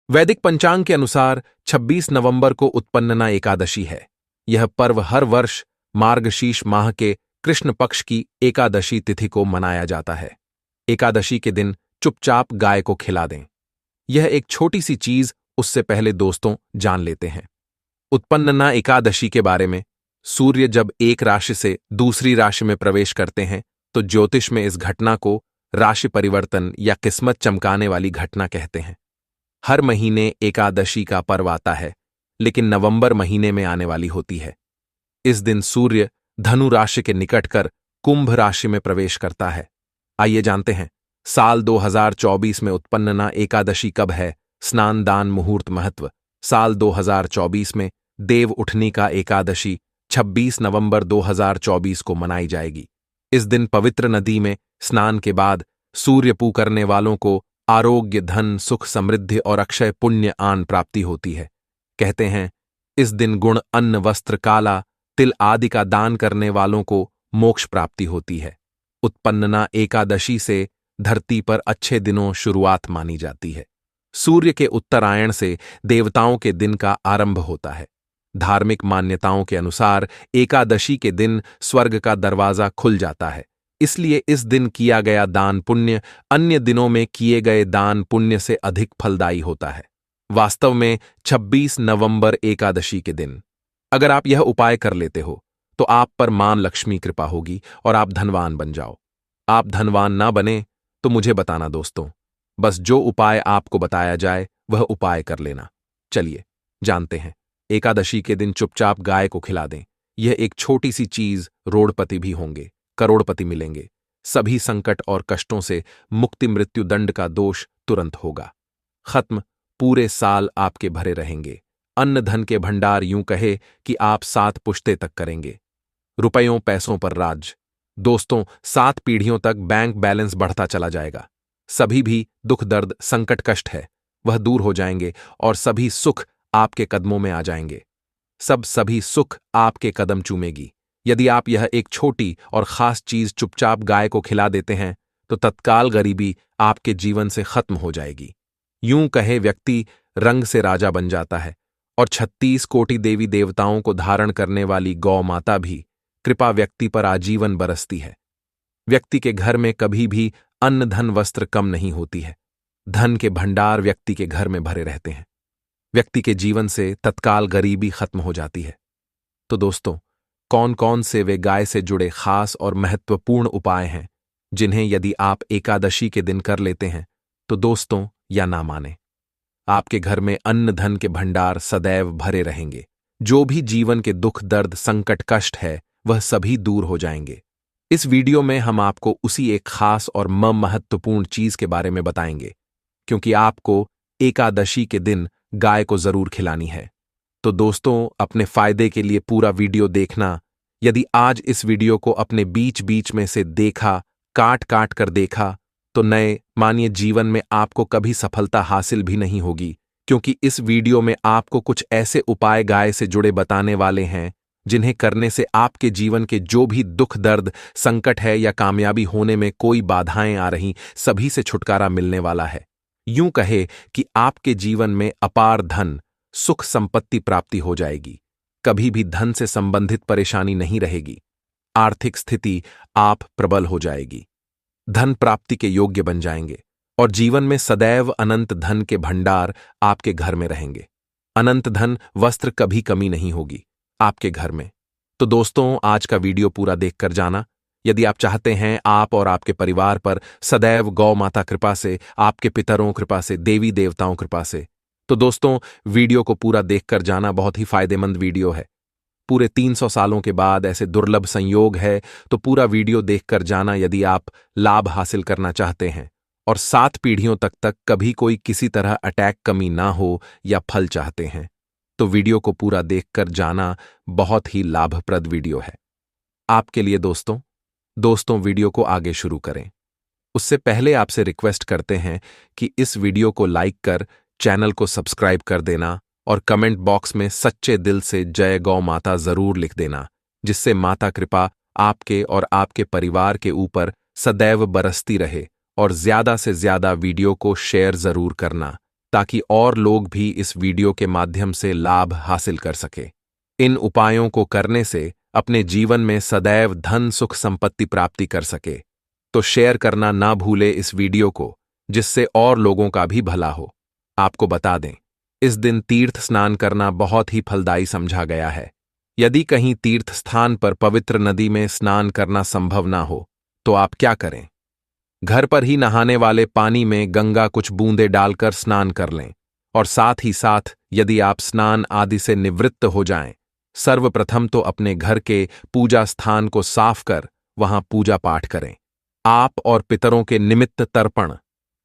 वैदिक पंचांग के अनुसार 26 नवंबर को उत्पन्नना एकादशी है। यह पर्व हर वर्ष मार्गशीर्ष माह के कृष्ण पक्ष की एकादशी तिथि को मनाया जाता है। एकादशी के दिन चुपचाप गाय को खिला दें। यह एक छोटी सी चीज, उससे पहले दोस्तों जान लेते हैं उत्पन्नना एकादशी के बारे में। सूर्य जब एक राशि से दूसरी राशि में प्रवेश करते हैं तो ज्योतिष में इस घटना को राशि परिवर्तन या किस्मत चमकाने वाली घटना कहते हैं। हर महीने एकादशी का पर्व आता है, लेकिन नवंबर महीने में आने वाली होती है। इस दिन सूर्य धनु राशि के निकट कर कुंभ राशि में प्रवेश करता है। आइए जानते हैं साल 2024 में उत्पन्नना एकादशी कब है। स्नान दान मुहूर्त महत्व। साल 2024 में देव उठनी का एकादशी 26 नवंबर 2024 को मनाई जाएगी। इस दिन पवित्र नदी में स्नान के बाद सूर्य पू करने वालों को आरोग्य, धन, सुख, समृद्धि और अक्षय पुण्य आन प्राप्ति होती है। कहते हैं इस दिन गुण, अन्न, वस्त्र, काला तिल आदि का दान करने वालों को मोक्ष प्राप्ति होती है। उत्पन्नना एकादशी से धरती पर अच्छे दिनों शुरुआत मानी जाती है। सूर्य के उत्तरायण से देवताओं के दिन का आरंभ होता है। धार्मिक मान्यताओं के अनुसार एकादशी के दिन स्वर्ग का दरवाजा खुल जाता है, इसलिए इस दिन किया गया दान पुण्य अन्य दिनों में किए गए दान पुण्य से अधिक फलदायी होता है। वास्तव में 26 नवंबर एकादशी के दिन अगर आप यह उपाय कर लेते हो तो आप पर मां लक्ष्मी कृपा होगी और आप धनवान बन जाओ। आप धनवान ना बने तो मुझे बताना दोस्तों, बस जो उपाय आपको बताया जाए वह उपाय कर लेना। चलिए जानते हैं। एकादशी के दिन चुपचाप गाय को खिला दें। यह एक छोटी सी चीज, रोड़पति भी होंगे, करोड़पति मिलेंगे। सभी संकट और कष्टों से मुक्ति, मृत्यु दंड का दोष तुरंत होगा खत्म। पूरे साल आपके भरे रहेंगे। अन्न धन के भंडार, यूं कहे कि आप 7 पुश्ते तक करेंगे। रुपयों पैसों पर राज। दोस्तों 7 पीढ़ियों तक बैंक बैलेंस बढ़ता चला जाएगा। सभी भी दुख, दर्द, संकट, कष्ट है वह दूर हो जाएंगे और सभी सुख आपके कदमों में आ जाएंगे। सभी सुख आपके कदम चूमेगी। यदि आप यह एक छोटी और खास चीज चुपचाप गाय को खिला देते हैं तो तत्काल गरीबी आपके जीवन से खत्म हो जाएगी। यूं कहे व्यक्ति रंग से राजा बन जाता है और 36 कोटि देवी देवताओं को धारण करने वाली गौ माता भी कृपा व्यक्ति पर आजीवन बरसती है। व्यक्ति के घर में कभी भी अन्न, धन, वस्त्र कम नहीं होती है। धन के भंडार व्यक्ति के घर में भरे रहते हैं। व्यक्ति के जीवन से तत्काल गरीबी खत्म हो जाती है। तो दोस्तों कौन कौन से वे गाय से जुड़े खास और महत्वपूर्ण उपाय हैं जिन्हें यदि आप एकादशी के दिन कर लेते हैं तो दोस्तों या ना माने, आपके घर में अन्न धन के भंडार सदैव भरे रहेंगे। जो भी जीवन के दुख, दर्द, संकट, कष्ट है वह सभी दूर हो जाएंगे। इस वीडियो में हम आपको उसी एक खास और महत्वपूर्ण चीज के बारे में बताएंगे, क्योंकि आपको एकादशी के दिन गाय को जरूर खिलानी है। तो दोस्तों अपने फायदे के लिए पूरा वीडियो देखना। यदि आज इस वीडियो को अपने बीच बीच में से देखा, काट काट कर देखा, तो नए मानिए जीवन में आपको कभी सफलता हासिल भी नहीं होगी, क्योंकि इस वीडियो में आपको कुछ ऐसे उपाय गाय से जुड़े बताने वाले हैं जिन्हें करने से आपके जीवन के जो भी दुख, दर्द, संकट है या कामयाबी होने में कोई बाधाएं आ रही, सभी से छुटकारा मिलने वाला है। यूं कहे कि आपके जीवन में अपार धन, सुख, संपत्ति प्राप्ति हो जाएगी। कभी भी धन से संबंधित परेशानी नहीं रहेगी। आर्थिक स्थिति आप प्रबल हो जाएगी। धन प्राप्ति के योग्य बन जाएंगे और जीवन में सदैव अनंत धन के भंडार आपके घर में रहेंगे। अनंत धन, वस्त्र कभी कमी नहीं होगी आपके घर में। तो दोस्तों आज का वीडियो पूरा देखकर जाना। यदि आप चाहते हैं आप और आपके परिवार पर सदैव गौ माता कृपा से, आपके पितरों कृपा से, देवी देवताओं कृपा से, तो दोस्तों वीडियो को पूरा देखकर जाना। बहुत ही फायदेमंद वीडियो है। पूरे 300 सालों के बाद ऐसे दुर्लभ संयोग है, तो पूरा वीडियो देखकर जाना यदि आप लाभ हासिल करना चाहते हैं और 7 पीढ़ियों तक कभी कोई किसी तरह अटैक कमी ना हो या फल चाहते हैं, तो वीडियो को पूरा देखकर जाना। बहुत ही लाभप्रद वीडियो है आपके लिए दोस्तों वीडियो को आगे शुरू करें उससे पहले आपसे रिक्वेस्ट करते हैं कि इस वीडियो को लाइक कर चैनल को सब्सक्राइब कर देना और कमेंट बॉक्स में सच्चे दिल से जय गौ माता जरूर लिख देना, जिससे माता कृपा आपके और आपके परिवार के ऊपर सदैव बरसती रहे। और ज्यादा से ज्यादा वीडियो को शेयर जरूर करना, ताकि और लोग भी इस वीडियो के माध्यम से लाभ हासिल कर सके। इन उपायों को करने से अपने जीवन में सदैव धन सुख संपत्ति प्राप्ति कर सके। तो शेयर करना ना भूले इस वीडियो को, जिससे और लोगों का भी भला हो। आपको बता दें, इस दिन तीर्थ स्नान करना बहुत ही फलदायी समझा गया है। यदि कहीं तीर्थ स्थान पर पवित्र नदी में स्नान करना संभव ना हो तो आप क्या करें? घर पर ही नहाने वाले पानी में गंगा कुछ बूंदे डालकर स्नान कर लें। और साथ ही साथ यदि आप स्नान आदि से निवृत्त हो जाएं, सर्वप्रथम तो अपने घर के पूजा स्थान को साफ कर वहां पूजा पाठ करें। आप और पितरों के निमित्त तर्पण,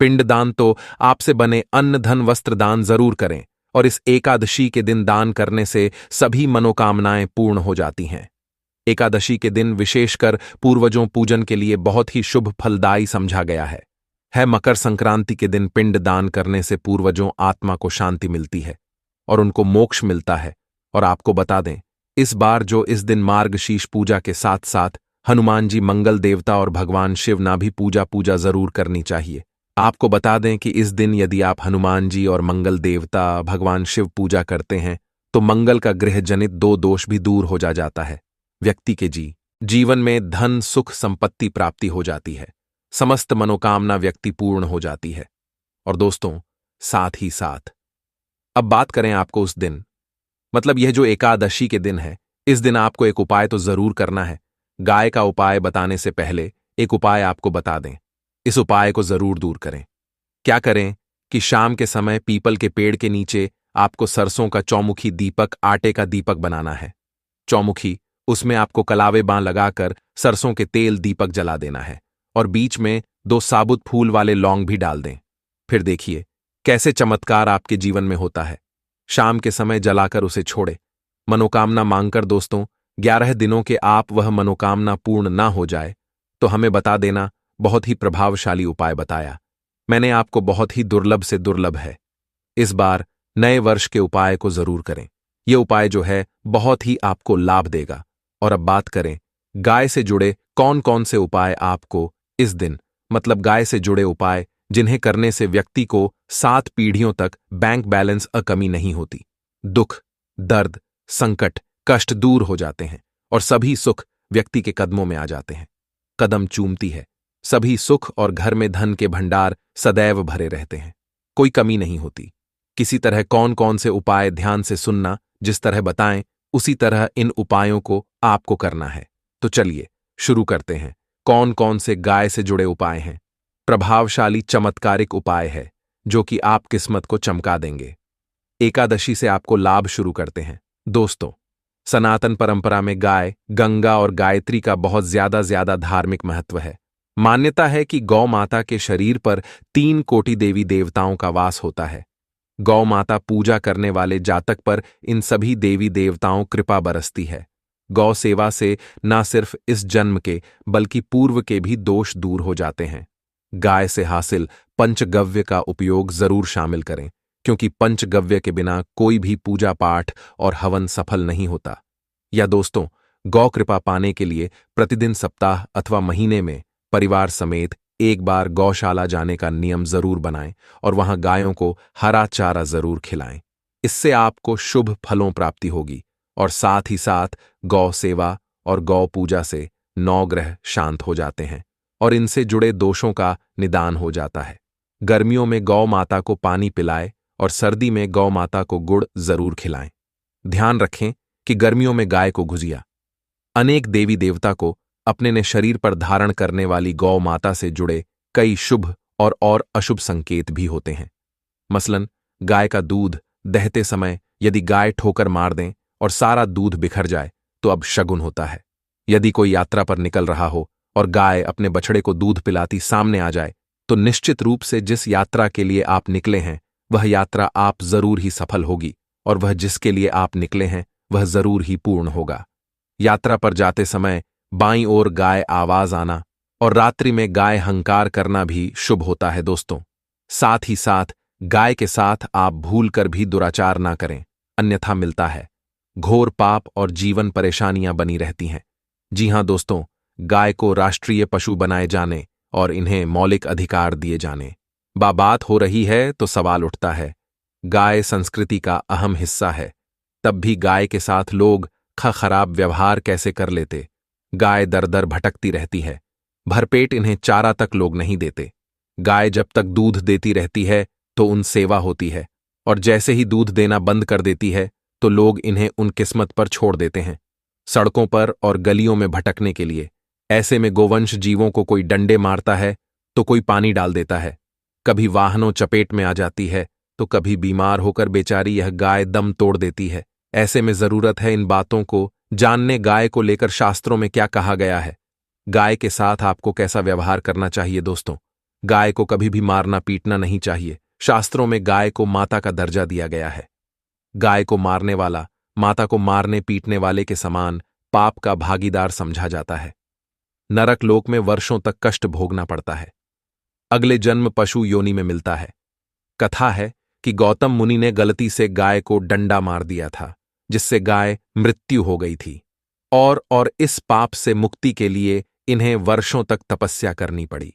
पिंडदान तो आपसे बने अन्न धन वस्त्र दान जरूर करें। और इस एकादशी के दिन दान करने से सभी मनोकामनाएं पूर्ण हो जाती हैं। एकादशी के दिन विशेषकर पूर्वजों पूजन के लिए बहुत ही शुभ फलदायी समझा गया है। मकर संक्रांति के दिन पिंड दान करने से पूर्वजों आत्मा को शांति मिलती है और उनको मोक्ष मिलता है। और आपको बता दें, इस बार जो इस दिन मार्गशीर्ष पूजा के साथ साथ हनुमान जी मंगल देवता और भगवान शिव ना भी पूजा जरूर करनी चाहिए। आपको बता दें कि इस दिन यदि आप हनुमान जी और मंगल देवता भगवान शिव पूजा करते हैं तो मंगल का ग्रह जनित 2 दोष भी दूर हो जाता है। व्यक्ति के जीवन में धन सुख संपत्ति प्राप्ति हो जाती है, समस्त मनोकामना व्यक्ति पूर्ण हो जाती है। और दोस्तों, साथ ही साथ अब बात करें आपको उस दिन, मतलब यह जो एकादशी के दिन है, इस दिन आपको एक उपाय तो जरूर करना है। गाय का उपाय बताने से पहले एक उपाय आपको बता दें, इस उपाय को जरूर दूर करें। क्या करें कि शाम के समय पीपल के पेड़ के नीचे आपको सरसों का चौमुखी दीपक, आटे का दीपक बनाना है। चौमुखी, उसमें आपको कलावे बां लगाकर सरसों के तेल दीपक जला देना है और बीच में 2 साबुत फूल वाले लौंग भी डाल दें। फिर देखिए कैसे चमत्कार आपके जीवन में होता है। शाम के समय जलाकर उसे छोड़े, मनोकामना मांगकर। दोस्तों, 11 दिनों के आप वह मनोकामना पूर्ण ना हो जाए तो हमें बता देना। बहुत ही प्रभावशाली उपाय बताया मैंने आपको, बहुत ही दुर्लभ से दुर्लभ है। इस बार नए वर्ष के उपाय को जरूर करें। यह उपाय जो है बहुत ही आपको लाभ देगा। और अब बात करें गाय से जुड़े कौन कौन से उपाय आपको इस दिन, मतलब गाय से जुड़े उपाय जिन्हें करने से व्यक्ति को 7 पीढ़ियों तक बैंक बैलेंस कमी नहीं होती, दुख दर्द संकट कष्ट दूर हो जाते हैं और सभी सुख व्यक्ति के कदमों में आ जाते हैं। कदम चूमती है, सभी सुख और घर में धन के भंडार सदैव भरे रहते हैं, कोई कमी नहीं होती। किसी तरह कौन कौन से उपाय ध्यान से सुनना, जिस तरह बताएं उसी तरह इन उपायों को आपको करना है। तो चलिए शुरू करते हैं। कौन कौन से गाय से जुड़े उपाय हैं? प्रभावशाली चमत्कारिक उपाय है जो कि आप किस्मत को चमका देंगे। एकादशी से आपको लाभ शुरू करते हैं। दोस्तों, सनातन परंपरा में गाय, गंगा और गायत्री का बहुत ज्यादा धार्मिक महत्व है। मान्यता है कि गौ माता के शरीर पर 3 कोटि देवी देवताओं का वास होता है। गौ माता पूजा करने वाले जातक पर इन सभी देवी देवताओं कृपा बरसती है। गौ सेवा से न सिर्फ इस जन्म के बल्कि पूर्व के भी दोष दूर हो जाते हैं। गाय से हासिल पंचगव्य का उपयोग जरूर शामिल करें, क्योंकि पंचगव्य के बिना कोई भी पूजा पाठ और हवन सफल नहीं होता। या दोस्तों, गौ कृपा पाने के लिए प्रतिदिन सप्ताह अथवा महीने में परिवार समेत एक बार गौशाला जाने का नियम जरूर बनाएं और वहां गायों को हरा चारा जरूर खिलाएं। इससे आपको शुभ फलों प्राप्ति होगी और साथ ही साथ गौ सेवा और गौ पूजा से 9 ग्रह शांत हो जाते हैं और इनसे जुड़े दोषों का निदान हो जाता है। गर्मियों में गौ माता को पानी पिलाएं और सर्दी में गौ माता को गुड़ जरूर खिलाएं। ध्यान रखें कि गर्मियों में गाय को गुजिया। अनेक देवी देवता को अपने ने शरीर पर धारण करने वाली गौ माता से जुड़े कई शुभ और अशुभ संकेत भी होते हैं। मसलन गाय का दूध दहते समय यदि गाय ठोकर मार दें और सारा दूध बिखर जाए तो अब शगुन होता है। यदि कोई यात्रा पर निकल रहा हो और गाय अपने बछड़े को दूध पिलाती सामने आ जाए तो निश्चित रूप से जिस यात्रा के लिए आप निकले हैं वह यात्रा आप जरूर ही सफल होगी और वह जिसके लिए आप निकले हैं वह जरूर ही पूर्ण होगा। यात्रा पर जाते समय बाईं ओर गाय आवाज आना और रात्रि में गाय हंकार करना भी शुभ होता है। दोस्तों, साथ ही साथ गाय के साथ आप भूल कर भी दुराचार ना करें, अन्यथा मिलता है घोर पाप और जीवन परेशानियां बनी रहती हैं। जी हां दोस्तों, गाय को राष्ट्रीय पशु बनाए जाने और इन्हें मौलिक अधिकार दिए जाने, बात हो रही है तो सवाल उठता है। गाय संस्कृति का अहम हिस्सा है, तब भी गाय के साथ लोग खराब व्यवहार कैसे कर लेते। गाय दर दर भटकती रहती है, भरपेट इन्हें चारा तक लोग नहीं देते। गाय जब तक दूध देती रहती है तो उन सेवा होती है, और जैसे ही दूध देना बंद कर देती है तो लोग इन्हें उन किस्मत पर छोड़ देते हैं, सड़कों पर और गलियों में भटकने के लिए। ऐसे में गोवंश जीवों को कोई डंडे मारता है तो कोई पानी डाल देता है, कभी वाहनों चपेट में आ जाती है तो कभी बीमार होकर बेचारी यह गाय दम तोड़ देती है। ऐसे में जरूरत है इन बातों को जानने, गाय को लेकर शास्त्रों में क्या कहा गया है, गाय के साथ आपको कैसा व्यवहार करना चाहिए। दोस्तों, गाय को कभी भी मारना पीटना नहीं चाहिए। शास्त्रों में गाय को माता का दर्जा दिया गया है। गाय को मारने वाला माता को मारने पीटने वाले के समान पाप का भागीदार समझा जाता है। नरक लोक में वर्षों तक कष्ट भोगना पड़ता है। अगले जन्म पशु योनि में मिलता है। कथा है कि गौतम मुनि ने गलती से गाय को डंडा मार दिया था, जिससे गाय मृत्यु हो गई थी, और इस पाप से मुक्ति के लिए इन्हें वर्षों तक तपस्या करनी पड़ी।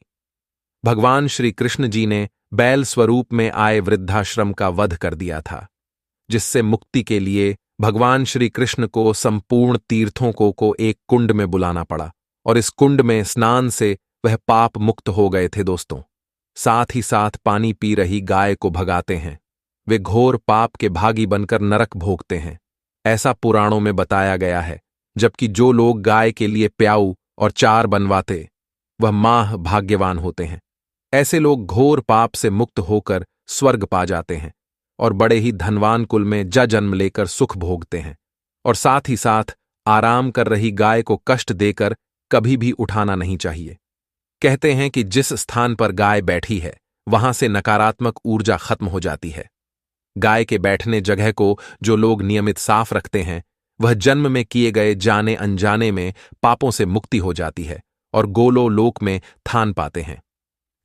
भगवान श्री कृष्ण जी ने बैल स्वरूप में आए वृद्धाश्रम का वध कर दिया था, जिससे मुक्ति के लिए भगवान श्री कृष्ण को संपूर्ण तीर्थों को एक कुंड में बुलाना पड़ा, और इस कुंड में स्नान से वह पाप मुक्त हो गए थे। दोस्तों, साथ ही साथ पानी पी रही गाय को भगाते हैं। वे घोर पाप के भागी बनकर नरक भोगते हैं, ऐसा पुराणों में बताया गया है। जबकि जो लोग गाय के लिए प्याऊ और चार बनवाते, वह माह भाग्यवान होते हैं। ऐसे लोग घोर पाप से मुक्त होकर स्वर्ग पा जाते हैं और बड़े ही धनवान कुल में जन्म लेकर सुख भोगते हैं। और साथ ही साथ आराम कर रही गाय को कष्ट देकर कभी भी उठाना नहीं चाहिए। कहते हैं कि जिस स्थान पर गाय बैठी है वहां से नकारात्मक ऊर्जा खत्म हो जाती है। गाय के बैठने जगह को जो लोग नियमित साफ रखते हैं, वह जन्म में किए गए जाने अनजाने में पापों से मुक्ति हो जाती है और गोलो लोक में थान पाते हैं।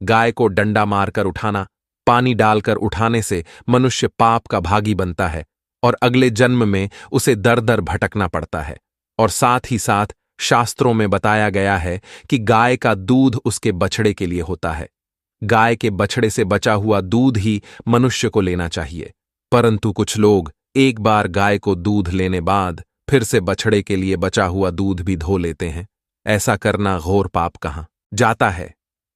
गाय को डंडा मारकर उठाना, पानी डालकर उठाने से मनुष्य पाप का भागी बनता है और अगले जन्म में उसे दर दर भटकना पड़ता है। और साथ ही साथ शास्त्रों में बताया गया है कि गाय का दूध उसके बछड़े के लिए होता है। गाय के बछड़े से बचा हुआ दूध ही मनुष्य को लेना चाहिए, परंतु कुछ लोग एक बार गाय को दूध लेने बाद फिर से बछड़े के लिए बचा हुआ दूध भी धो लेते हैं। ऐसा करना घोर पाप कहाँ जाता है।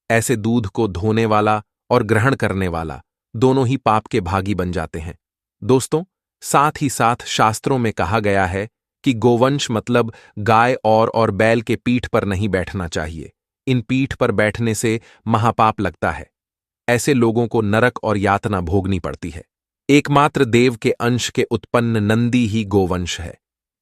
ऐसे दूध को धोने वाला और ग्रहण करने वाला दोनों ही पाप के भागी बन जाते हैं। दोस्तों, साथ ही साथ शास्त्रों में कहा गया है कि गोवंश मतलब गाय और बैल के पीठ पर नहीं बैठना चाहिए। इन पीठ पर बैठने से महापाप लगता है। ऐसे लोगों को नरक और यातना भोगनी पड़ती है। एकमात्र देव के अंश के उत्पन्न नंदी ही गोवंश है,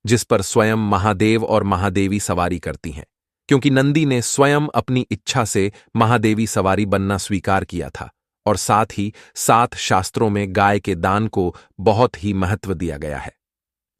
जिस पर स्वयं महादेव और महादेवी सवारी करती हैं, क्योंकि नंदी ने स्वयं अपनी इच्छा से महादेवी सवारी बनना स्वीकार किया था। और साथ ही साथ शास्त्रों में गाय के दान को बहुत ही महत्व दिया गया है।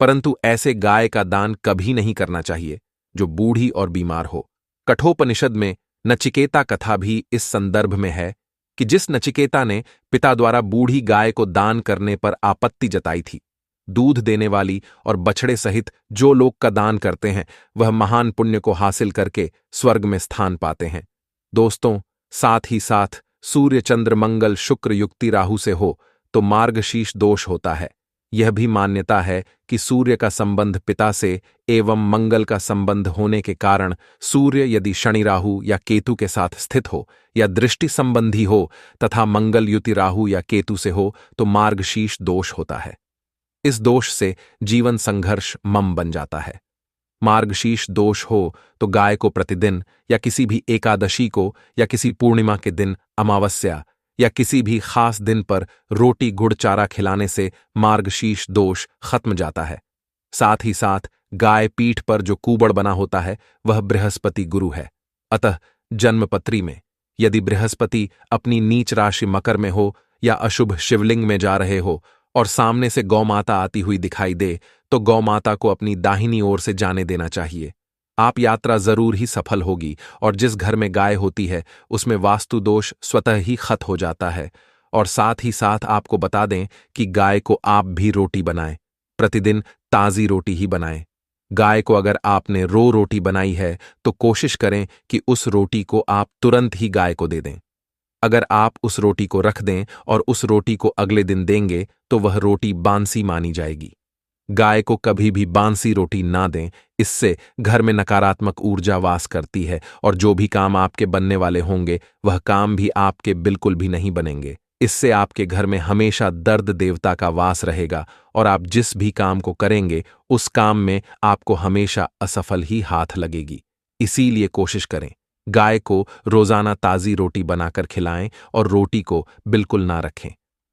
परंतु ऐसे गाय का दान कभी नहीं करना चाहिए जो बूढ़ी और बीमार हो। कठोपनिषद में नचिकेता कथा भी इस संदर्भ में है कि जिस नचिकेता ने पिता द्वारा बूढ़ी गाय को दान करने पर आपत्ति जताई थी। दूध देने वाली और बछड़े सहित जो लोग का दान करते हैं, वह महान पुण्य को हासिल करके स्वर्ग में स्थान पाते हैं। दोस्तों, साथ ही साथ सूर्य चंद्र मंगल शुक्र युक्ति राहु से हो तो मार्गशीर्ष दोष होता है। यह भी मान्यता है कि सूर्य का संबंध पिता से एवं मंगल का संबंध होने के कारण सूर्य यदि शनि राहु या केतु के साथ स्थित हो या दृष्टि संबंधी हो तथा मंगल युति राहु या केतु से हो तो मार्गशीर्ष दोष होता है। इस दोष से जीवन संघर्ष मम बन जाता है। मार्गशीर्ष दोष हो तो गाय को प्रतिदिन या किसी भी एकादशी को या किसी पूर्णिमा के दिन, अमावस्या या किसी भी खास दिन पर रोटी गुड़ चारा खिलाने से मार्गशीर्ष दोष खत्म जाता है। साथ ही साथ गाय पीठ पर जो कूबड़ बना होता है वह बृहस्पति गुरु है। अतः जन्मपत्री में यदि बृहस्पति अपनी नीच राशि मकर में हो या अशुभ शिवलिंग में जा रहे हो और सामने से गौमाता आती हुई दिखाई दे तो गौमाता को अपनी दाहिनी ओर से जाने देना चाहिए। आप यात्रा जरूर ही सफल होगी और जिस घर में गाय होती है उसमें वास्तु दोष स्वतः ही खत्म हो जाता है। और साथ ही साथ आपको बता दें कि गाय को आप भी रोटी बनाएं, प्रतिदिन ताज़ी रोटी ही बनाएं। गाय को अगर आपने रोटी बनाई है तो कोशिश करें कि उस रोटी को आप तुरंत ही गाय को दे दें। अगर आप उस रोटी को रख दें और उस रोटी को अगले दिन देंगे तो वह रोटी बांसी मानी जाएगी। गाय को कभी भी बांसी रोटी ना दें, इससे घर में नकारात्मक ऊर्जा वास करती है और जो भी काम आपके बनने वाले होंगे वह काम भी आपके बिल्कुल भी नहीं बनेंगे। इससे आपके घर में हमेशा दर्द देवता का वास रहेगा और आप जिस भी काम को करेंगे उस काम में आपको हमेशा असफल ही हाथ लगेगी। इसीलिए कोशिश करें, गाय को रोजाना ताज़ी रोटी बनाकर खिलाएं और रोटी को बिल्कुल ना रखें।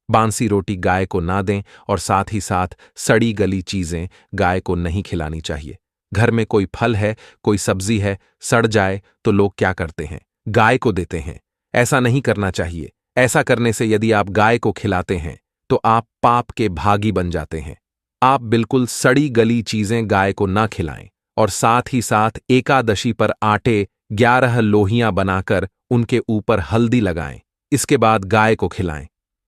बांसी रोटी गाय को ना दें और साथ ही साथ सड़ी गली चीजें गाय को नहीं खिलानी चाहिए। घर में कोई फल है, कोई सब्जी है, सड़ जाए तो लोग क्या करते हैं? गाय को देते हैं। ऐसा नहीं करना चाहिए। ऐसा करने से यदि आप गाय को खिलाते हैं तो आप पाप के भागी बन जाते हैं। आप बिल्कुल सड़ी गली चीजें गाय को ना खिलाएं और साथ ही साथ एकादशी पर आटे 11 लोहियां बनाकर उनके ऊपर हल्दी लगाएं। इसके बाद गाय को खिलाएं।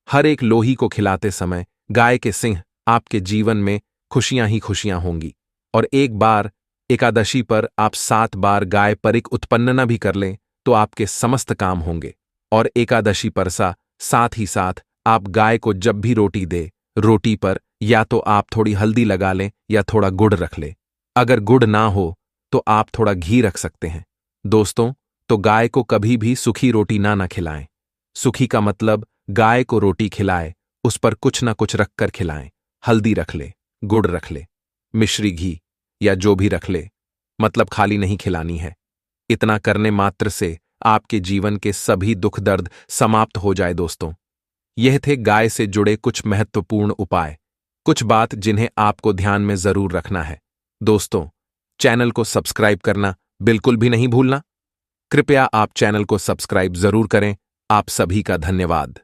हर एक लोही को खिलाते समय गाय के सिंह आपके जीवन में खुशियां ही खुशियां होंगी। और एक बार एकादशी पर आप 7 बार गाय परिक उत्पन्न न भी कर लें तो आपके समस्त काम होंगे। और एकादशी पर साथ ही साथ आप गाय को जब भी रोटी दे, रोटी पर या तो आप थोड़ी हल्दी लगा लें या थोड़ा गुड़ रख लें। अगर गुड़ ना हो तो आप थोड़ा घी रख सकते हैं। दोस्तों, तो गाय को कभी भी सूखी रोटी ना खिलाएं। सूखी का मतलब गाय को रोटी खिलाए, उस पर कुछ ना कुछ रखकर खिलाएं। हल्दी रख ले, गुड़ रख ले, मिश्री घी या जो भी रख ले, मतलब खाली नहीं खिलानी है। इतना करने मात्र से आपके जीवन के सभी दुख दर्द समाप्त हो जाए। दोस्तों, यह थे गाय से जुड़े कुछ महत्वपूर्ण उपाय, कुछ बात जिन्हें आपको ध्यान में जरूर रखना है। दोस्तों, चैनल को सब्सक्राइब करना बिल्कुल भी नहीं भूलना। कृपया आप चैनल को सब्सक्राइब जरूर करें। आप सभी का धन्यवाद।